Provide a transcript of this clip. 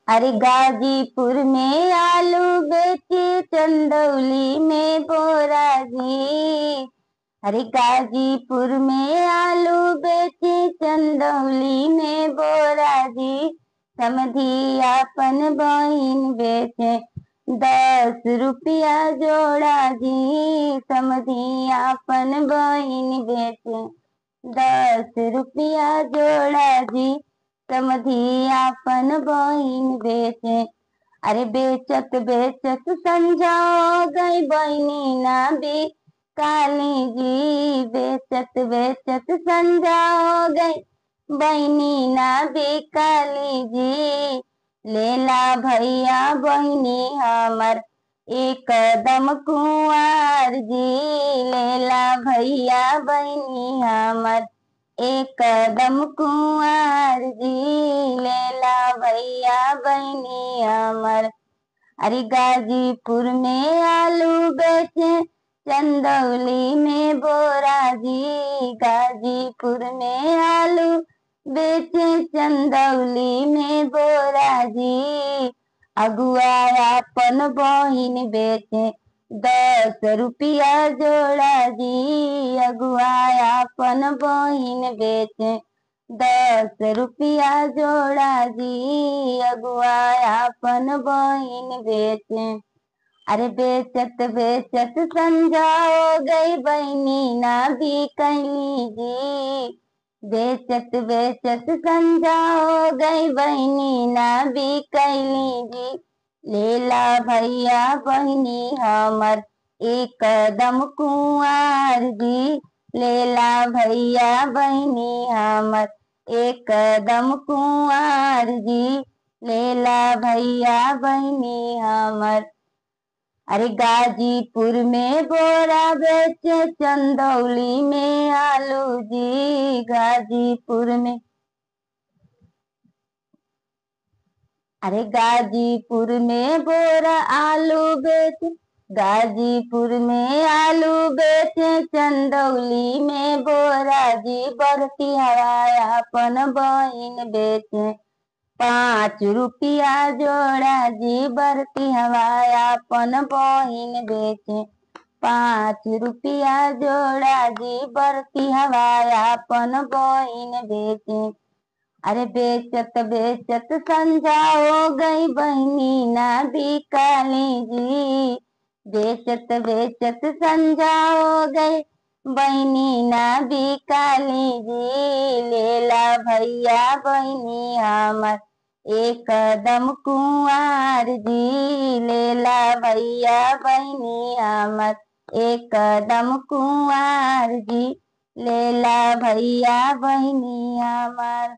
अरे गाजीपुर में आलू बेचे चंदौली में बोरा जी। अरे गाजीपुर में आलू बेचे चंदौली में बोरा जी। समधी अपन बहिन बेचे 10 रुपया जोड़ा जी। समधी अपन बहिन बेचे 10 रुपया जोड़ा जी। समधी अपन बहिन बेचे। अरे बेचत बेचत संझा हो गई बहिनी ना भी काली जी। बेचत बेचत संझा हो गई बहिनी ना भी काली जी। लेला भैया बहिनी हमर एक कदम कुंवर जी। लेला भैया बहिनी हमर एक कदम कुंवर जी। लेला भैया बहिनी हमर। अरे गाजीपुर में आलू बेचे चंदौली में बोरा जी। गाजीपुर में आलू बेचे चंदौली में बोरा जी। अगुआ अपन बहिन बेचे 10 रुपया जोड़ा जी। अगुआ अपन बहिन बेचे 10 रुपया जोड़ा जी। अगुआ अपन बहिन बेचे। अरे बेचत बेचत संझा हो गई बहिनी ना भी कैली जी। बेचत बेचत संझा हो गई बहिनी ना भी कैली जी। लेला भैया बहिनी हमर एक कदम कुंवर जी। लेला भैया बहिनी हमर एक कदम कुंवर जी। लेला भैया बहिनी हमर। अरे गाजीपुर में बोरा बेचे चंदौली में आलू जी। गाजीपुर में अरे गाजीपुर में बोरा आलू बेचे। गाजीपुर में आलू बेचे चंदौली में बोरा जी। बढ़ती हवा अपन बहिन बेचे 5 रुपया जोड़ा जी। बढ़ती हवा अपन बहिन बेचे 5 रुपया जोड़ा जी। बढ़ती हवा अपन बहिन बेचे। अरे बेचत बेचत संझा हो गई बहिनी ना भी काली जी। बेचत बेचत संझा हो गई बहिनी ना भी काली जी। लेला भैया बहिनी हमर एक कदम कुंवर जी। लेला भैया बहिनी हमर एक कदम कुंवर जी। लेला भैया बहिनी हमर।